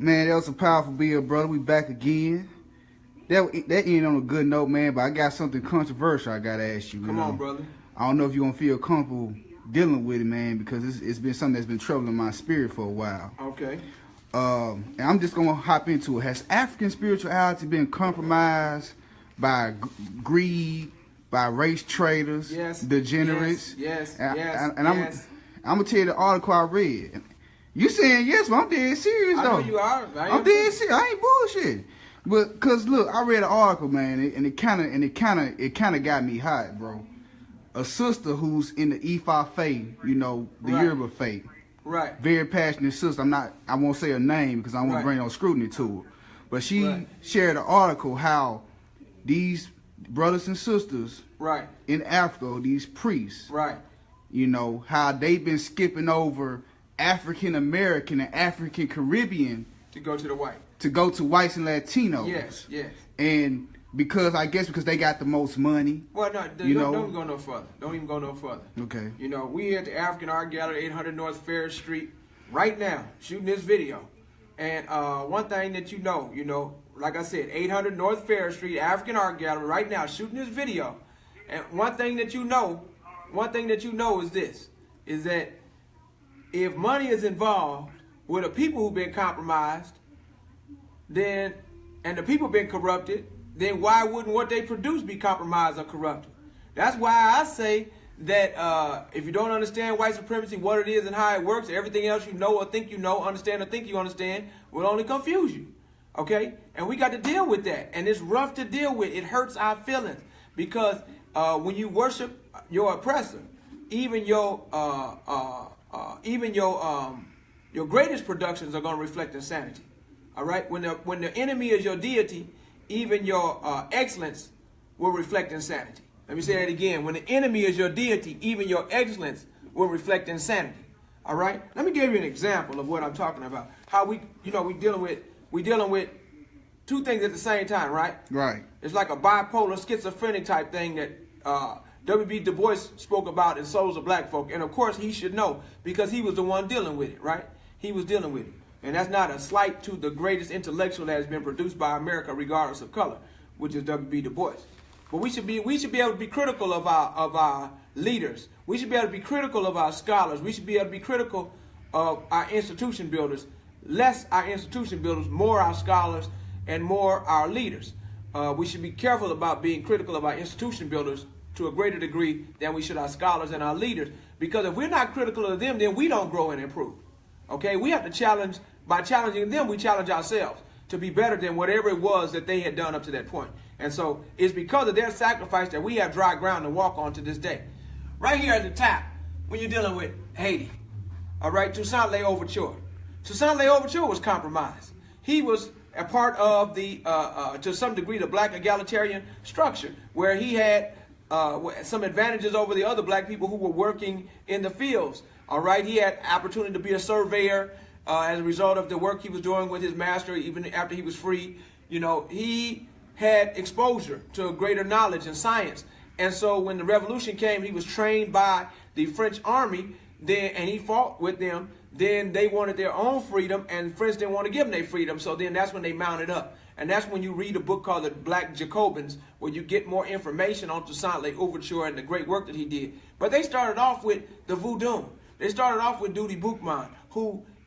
Man, that was a powerful bill, brother. We back again. That ended on a good note, man, but I got something controversial I got to ask you. Come on, brother. I don't know if you're going to feel comfortable dealing with it, man, because it's been something that's been troubling my spirit for a while. Okay. And I'm just going to hop into it. Has African spirituality been compromised by greed, by race traders, degenerates? Yes. And I'm going to tell you the article I read. You saying yes, but I'm dead serious, though. I know you are. I'm dead serious. I ain't bullshit. But cause look, I read an article, man, and it kind of got me hot, bro. A sister who's in the Ifa faith, you know, the Yoruba faith, right? Very passionate sister. I won't say her name because I won't bring no scrutiny to her. But she shared an article how these brothers and sisters, in Africa, these priests, you know, how they've been skipping over African American and African Caribbean to go to the white. To go to whites and Latinos. Yes. And because they got the most money. Well, no, don't even go no further. Don't even go no further. Okay. You know, we at the African Art Gallery, 800 North Ferris Street, right now, shooting this video. And one thing that you know, like I said, 800 North Ferris Street, African Art Gallery, right now, shooting this video. And one thing that you know is this, is that if money is involved with the people who've been compromised, then, and the people been corrupted, then why wouldn't what they produce be compromised or corrupted? That's why I say that if you don't understand white supremacy, what it is and how it works, everything else you know or think you know, understand or think you understand, will only confuse you. Okay? And we got to deal with that. And it's rough to deal with. It hurts our feelings. Because when you worship your oppressor, even your greatest productions are going to reflect insanity. All right, when the enemy is your deity, even your excellence will reflect insanity. Let me say that again. When the enemy is your deity, even your excellence will reflect insanity. All right. Let me give you an example of what I'm talking about. How we dealing with two things at the same time, right? Right. It's like a bipolar, schizophrenic type thing that W.B. Du Bois spoke about in Souls of Black Folk, and of course he should know because he was the one dealing with it, right? He was dealing with it. And that's not a slight to the greatest intellectual that has been produced by America, regardless of color, which is W.B. Du Bois. But we should be able to be critical of our leaders. We should be able to be critical of our scholars. We should be able to be critical of our institution builders. Less our institution builders, more our scholars, and more our leaders. We should be careful about being critical of our institution builders to a greater degree than we should our scholars and our leaders. Because if we're not critical of them, then we don't grow and improve. Okay, we have to challenge. By challenging them, we challenge ourselves to be better than whatever it was that they had done up to that point. And so it's because of their sacrifice that we have dry ground to walk on to this day. Right here at the top, when you're dealing with Haiti, all right, Toussaint L'Ouverture. Toussaint L'Ouverture was compromised. He was a part of the, to some degree, the black egalitarian structure, where he had some advantages over the other black people who were working in the fields. All right, he had opportunity to be a surveyor as a result of the work he was doing with his master, even after he was free. You know, he had exposure to greater knowledge and science. And so when the revolution came, he was trained by the French army, and he fought with them. Then they wanted their own freedom, and French didn't want to give them their freedom. So then that's when they mounted up. And that's when you read a book called The Black Jacobins, where you get more information on Toussaint L'Ouverture and the great work that he did. But they started off with the Voodoo. They started off with Duty Boukman,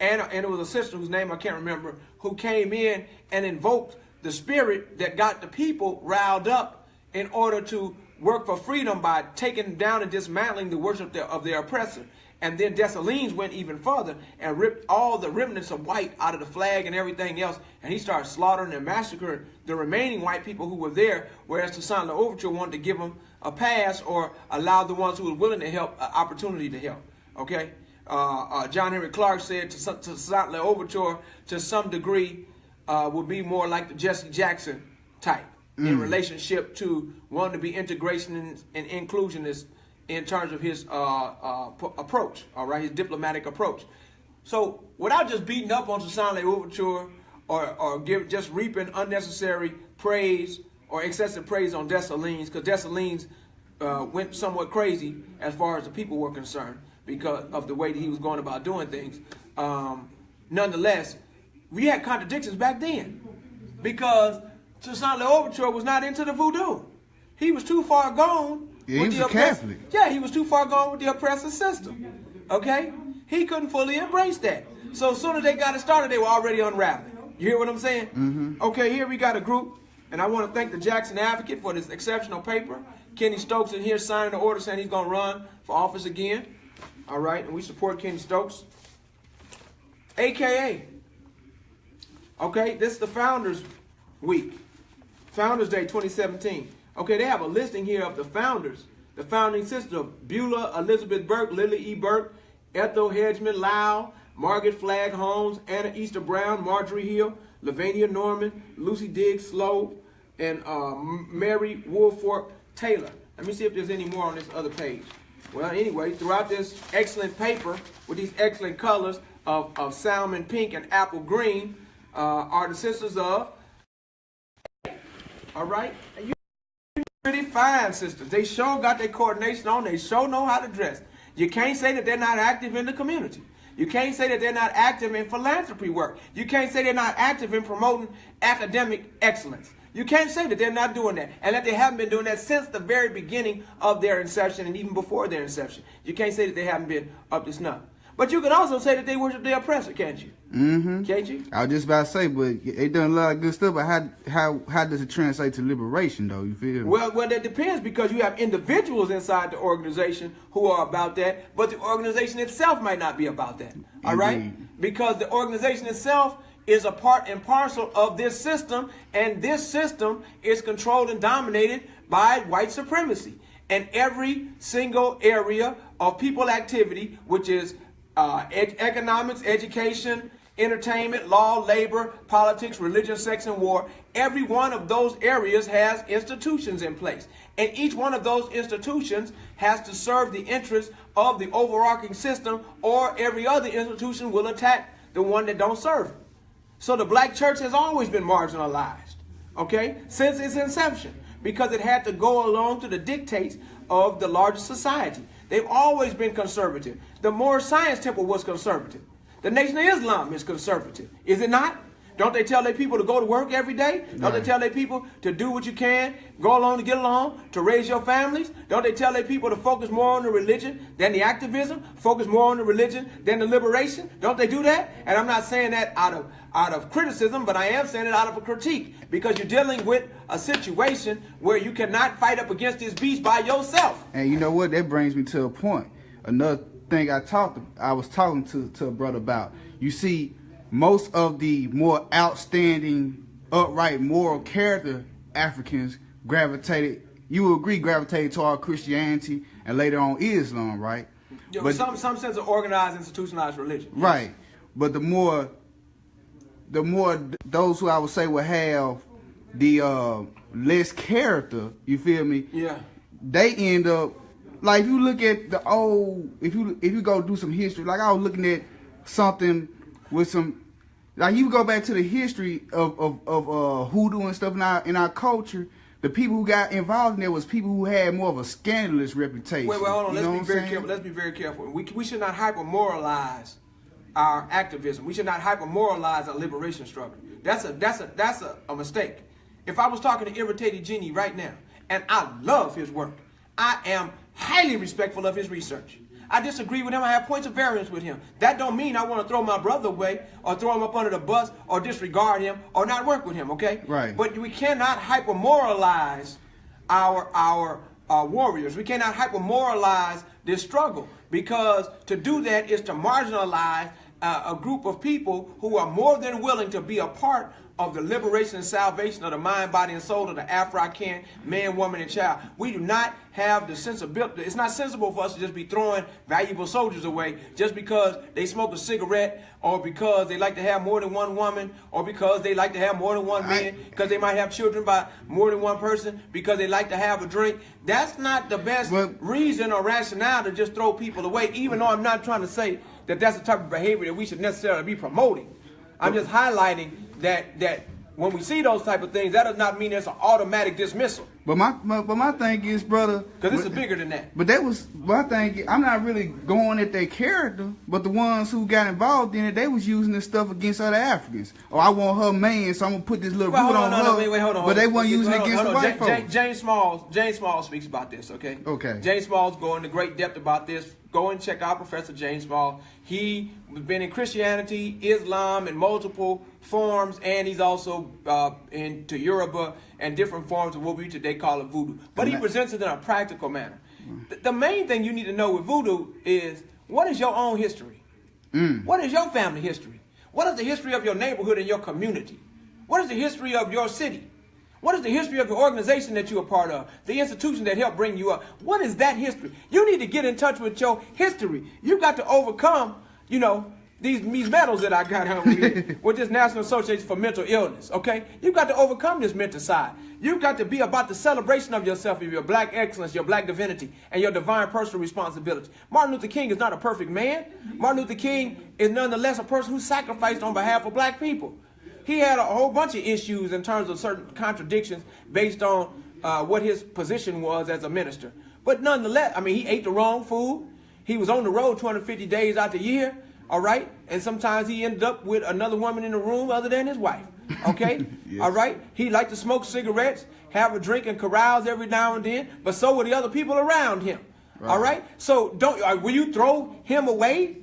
and it was a sister whose name I can't remember, who came in and invoked the spirit that got the people riled up in order to work for freedom by taking down and dismantling the worship of their oppressor. And then Dessalines went even further and ripped all the remnants of white out of the flag and everything else. And he started slaughtering and massacring the remaining white people who were there, whereas Toussaint L'Ouverture wanted to give them a pass or allow the ones who were willing to help an opportunity to help. Okay? John Henry Clark said Toussaint L'Ouverture, to some degree, would be more like the Jesse Jackson type in relationship to wanting to be integrationist and inclusionist in terms of his approach, all right, his diplomatic approach. So without just beating up on Toussaint L'Ouverture or just reaping unnecessary praise or excessive praise on Dessalines, because Dessalines went somewhat crazy as far as the people were concerned because of the way that he was going about doing things. Nonetheless, we had contradictions back then, because Toussaint L'Ouverture was not into the voodoo. He was too far gone. Yeah, he was a Catholic. Yeah, he was too far gone with the oppressive system. Okay? He couldn't fully embrace that. So as soon as they got it started, they were already unraveling. You hear what I'm saying? Mm-hmm. Okay, here we got a group, and I want to thank the Jackson Advocate for this exceptional paper. Kenny Stokes in here signing the order saying he's going to run for office again. All right, and we support Kenny Stokes. AKA. Okay, this is the Founders Week. Founders Day 2017. Okay, they have a listing here of the founders. The founding sisters of Beulah Elizabeth Burke, Lily E. Burke, Ethel Hedgeman Lau, Margaret Flagg Holmes, Anna Easter Brown, Marjorie Hill, Lavania Norman, Lucy Diggs Slow, and Mary Woolfork Taylor. Let me see if there's any more on this other page. Well, anyway, throughout this excellent paper with these excellent colors of salmon pink and apple green are the sisters of. All right? And you pretty fine sisters. They sure got their coordination on. They sure know how to dress. You can't say that they're not active in the community. You can't say that they're not active in philanthropy work. You can't say they're not active in promoting academic excellence. You can't say that they're not doing that, and that they haven't been doing that since the very beginning of their inception and even before their inception. You can't say that they haven't been up to snuff. But you can also say that they worship the oppressor, can't you? Mm-hmm. Can't you? I was just about to say, but they done a lot of good stuff, but how does it translate to liberation, though? You feel me? Well, that depends, because you have individuals inside the organization who are about that, but the organization itself might not be about that. All right? Because the organization itself is a part and parcel of this system, and this system is controlled and dominated by white supremacy. And every single area of people activity, which is economics, education, entertainment, law, labor, politics, religion, sex, and war, every one of those areas has institutions in place. And each one of those institutions has to serve the interests of the overarching system, or every other institution will attack the one that don't serve it. So the black church has always been marginalized, okay, since its inception, because it had to go along to the dictates of the larger society. They've always been conservative. The Moorish Science Temple was conservative. The Nation of Islam is conservative. Is it not? Don't they tell their people to go to work every day? Don't they tell their people to do what you can, go along to get along, to raise your families? Don't they tell their people to focus more on the religion than the activism, focus more on the religion than the liberation? Don't they do that? And I'm not saying that out of criticism, but I am saying it out of a critique, because you're dealing with a situation where you cannot fight up against this beast by yourself. And you know what? That brings me to a point. Another thing I was talking to a brother about. You see, most of the more outstanding, upright, moral character Africans gravitated toward Christianity and later on Islam, right? Yeah, but some sense of organized, institutionalized religion. Right. Yes. But the more those who I would say would have the less character, you feel me? Yeah. They end up, like, if you look at the old, if you go do some history, like I was looking at something with some, like you go back to the history of hoodoo and stuff in our culture. The people who got involved in there was people who had more of a scandalous reputation. Wait, hold on. Let's be very careful. Let's be very careful. We should not hyper-moralize our activism. We should not hyper-moralize our liberation struggle. That's a mistake. If I was talking to Irritated Genie right now, and I love his work, I am highly respectful of his research. I disagree with him. I have points of variance with him. That don't mean I want to throw my brother away or throw him up under the bus or disregard him or not work with him, okay? Right. But we cannot hyper-moralize our warriors. We cannot hyper-moralize this struggle, because to do that is to marginalize a group of people who are more than willing to be a part of the liberation and salvation of the mind, body, and soul of the Afrikan man, woman, and child. We do not have the sensibility. It's not sensible for us to just be throwing valuable soldiers away just because they smoke a cigarette, or because they like to have more than one woman, or because they like to have more than one man, because they might have children by more than one person, because they like to have a drink. That's not the best reason or rationale to just throw people away, even though I'm not trying to say that that's the type of behavior that we should necessarily be promoting. I'm just highlighting that when we see those type of things, that does not mean it's an automatic dismissal. But my thing is, brother, because this is bigger than that. But that was my thing. I'm not really going at their character, but the ones who got involved in it, they was using this stuff against other Africans. Oh, I want her man, so I'm gonna put this little root on her. Wait, hold on. But they weren't using it against the white folks. James Smalls speaks about this. Okay. Okay. James Smalls go into great depth about this. Go and check out Professor James Smalls. He has been in Christianity, Islam in multiple forms, and he's also into Yoruba and different forms of what we today call it voodoo. But he presents it in a practical manner. The main thing you need to know with voodoo is, what is your own history? What is your family history? What is the history of your neighborhood and your community? What is the history of your city? What is the history of the organization that you're a part of? The institution that helped bring you up? What is that history? You need to get in touch with your history. You've got to overcome, you know, these medals that I got on here with this National Association for Mental Illness, okay? You've got to overcome this mental side. You've got to be about the celebration of yourself, of your black excellence, your black divinity, and your divine personal responsibility. Martin Luther King is not a perfect man. Martin Luther King is nonetheless a person who sacrificed on behalf of black people. He had a whole bunch of issues in terms of certain contradictions based on what his position was as a minister. But nonetheless, I mean, he ate the wrong food. He was on the road 250 days out the year, all right? And sometimes he ended up with another woman in the room other than his wife, okay? Yes. All right? He liked to smoke cigarettes, have a drink and carouse every now and then, but so were the other people around him, all right? So will you throw him away?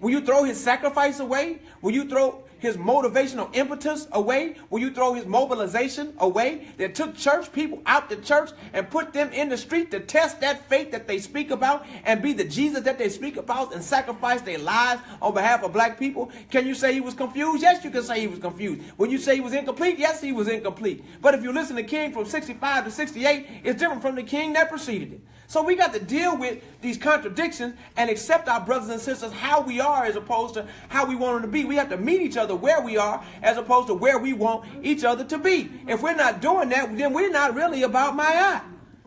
Will you throw his sacrifice away? Will you throw his motivational impetus away? Will you throw his mobilization away that took church people out the church and put them in the street to test that faith that they speak about and be the Jesus that they speak about and sacrifice their lives on behalf of black people? Can you say he was confused? Yes, you can say he was confused. When you say he was incomplete? Yes, he was incomplete. But if you listen to King from 65 to 68, it's different from the King that preceded it. So we got to deal with these contradictions and accept our brothers and sisters how we are as opposed to how we want them to be. We have to meet each other where we are as opposed to where we want each other to be. If we're not doing that, then we're not really about Ma'at.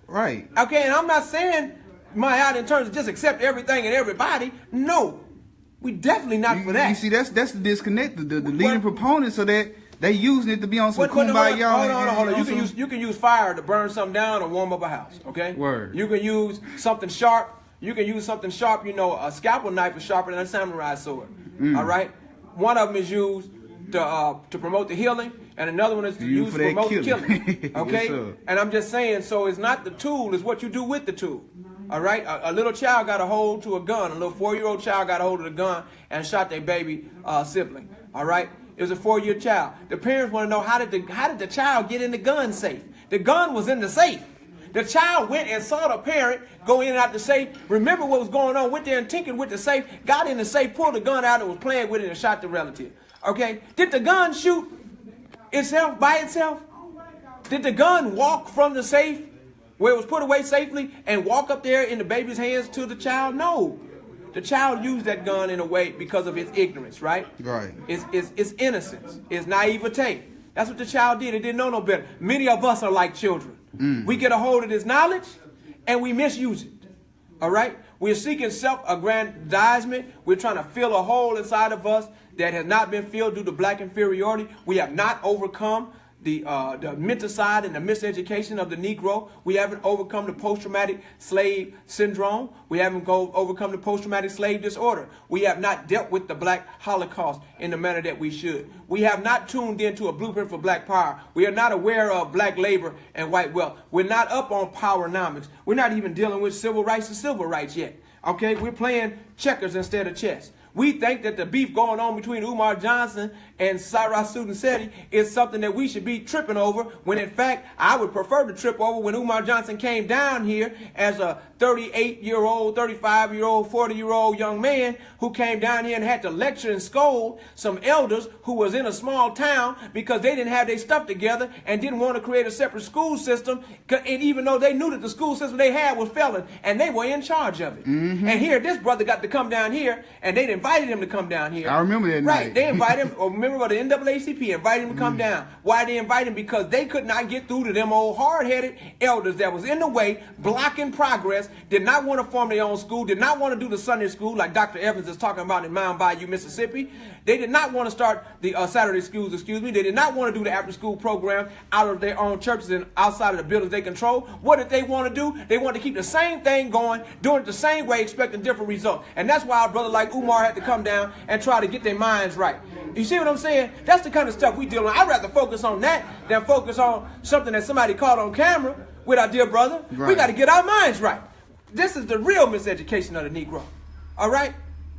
Right. Okay, and I'm not saying Ma'at in terms of just accept everything and everybody. No, we definitely not for that. You see, that's the disconnect. The leading proponents of that, they using it to be on some kumbaya. Hold on. You can use fire to burn something down or warm up a house. Okay. Word. You can use something sharp. You can use something sharp. You know, a scalpel knife is sharper than a samurai sword. All right. One of them is used to promote the healing, and another one is used to promote the killing. Okay. Yes, and I'm just saying, so it's not the tool; it's what you do with the tool. All right. A little child got a hold to a gun. A little 4-year-old child got a hold of the gun and shot their baby sibling. All right. It was a 4-year child. The parents want to know, how did the child get in the gun safe? The gun was in the safe. The child went and saw the parent go in and out the safe, remember what was going on, went there and tinkered with the safe, got in the safe, pulled the gun out and was playing with it and shot the relative. Okay? Did the gun shoot itself by itself? Did the gun walk from the safe where it was put away safely and walk up there in the baby's hands to the child? No. The child used that gun in a way because of his ignorance, right? Right. It's innocence. It's naivete. That's what the child did. It didn't know no better. Many of us are like children. We get a hold of this knowledge and we misuse it. All right? We're seeking self-aggrandizement. We're trying to fill a hole inside of us that has not been filled due to black inferiority. We have not overcome the mental side and the miseducation of the Negro. We haven't overcome the post-traumatic slave syndrome. We haven't overcome the post-traumatic slave disorder. We have not dealt with the black Holocaust in the manner that we should. We have not tuned into a blueprint for black power. We are not aware of black labor and white wealth. We're not up on powernomics. We're not even dealing with civil rights and civil rights yet. Okay, we're playing checkers instead of chess. We think that the beef going on between Umar Johnson and Cyrus Seti is something that we should be tripping over, when in fact I would prefer to trip over when Umar Johnson came down here as a 38-year-old, 35-year-old, 40-year-old young man who came down here and had to lecture and scold some elders who was in a small town because they didn't have their stuff together and didn't want to create a separate school system, and even though they knew that the school system they had was failing and they were in charge of it. And here this brother got to come down here and they didn't invited him to come down here. I remember that night. Right, they invited him, or remember the NAACP invited him to come down. Why they invited him? Because they could not get through to them old hard-headed elders that was in the way, blocking progress, did not want to form their own school, did not want to do the Sunday school like Dr. Evans is talking about in Mound Bayou, Mississippi. They did not want to start the Saturday schools, They did not want to do the after-school program out of their own churches and outside of the buildings they control. What did they want to do? They wanted to keep the same thing going, doing it the same way, expecting different results. And that's why our brother like Umar had to come down and try to get their minds right. You see what I'm saying? That's the kind of stuff we deal with. I'd rather focus on that than focus on something that somebody caught on camera with our dear brother. Right. We got to get our minds right. This is the real miseducation of the Negro. All right?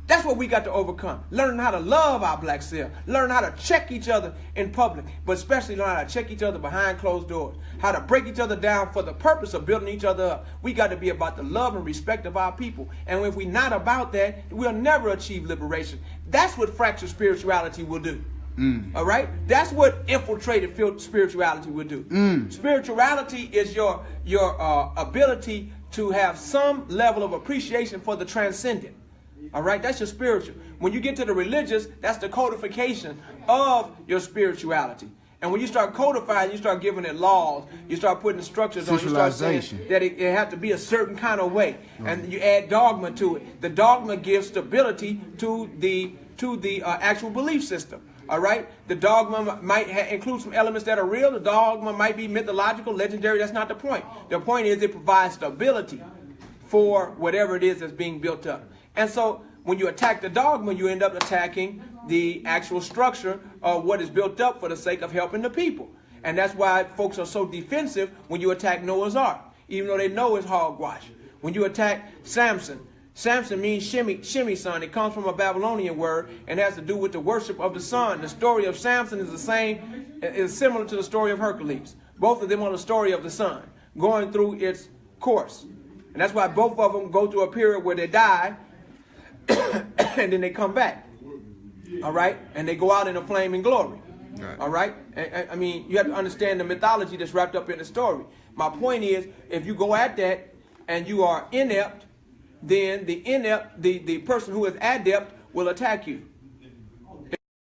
That's what we got to overcome. Learning how to love our black self. Learn how to check each other in public. But especially learn how to check each other behind closed doors. How to break each other down for the purpose of building each other up. We got to be about the love and respect of our people. And if we're not about that, we'll never achieve liberation. That's what fractured spirituality will do. All right? That's what infiltrated spirituality will do. Spirituality is your ability to have some level of appreciation for the transcendent. All right, that's your spiritual. When you get to the religious, that's the codification of your spirituality. And when you start codifying, you start giving it laws, you start putting structures on, you start saying that it have to be a certain kind of way. And you add dogma to it. The dogma gives stability to the actual belief system. All right, the dogma might include some elements that are real. The dogma might be mythological, legendary. That's not the point. The point is it provides stability for whatever it is that's being built up. And so when you attack the dogma, you end up attacking the actual structure of what is built up for the sake of helping the people. And that's why folks are so defensive when you attack Noah's Ark, even though they know it's hogwash. When you attack Samson, Samson means shimmy son. It comes from a Babylonian word and has to do with the worship of the sun. The story of Samson is similar to the story of Hercules. Both of them are the story of the sun going through its course. And that's why both of them go through a period where they die and then they come back. All right? And they go out in a flaming glory. Right. All right? I mean, you have to understand the mythology that's wrapped up in the story. My point is, if you go at that and you are inept, then the person who is adept will attack you.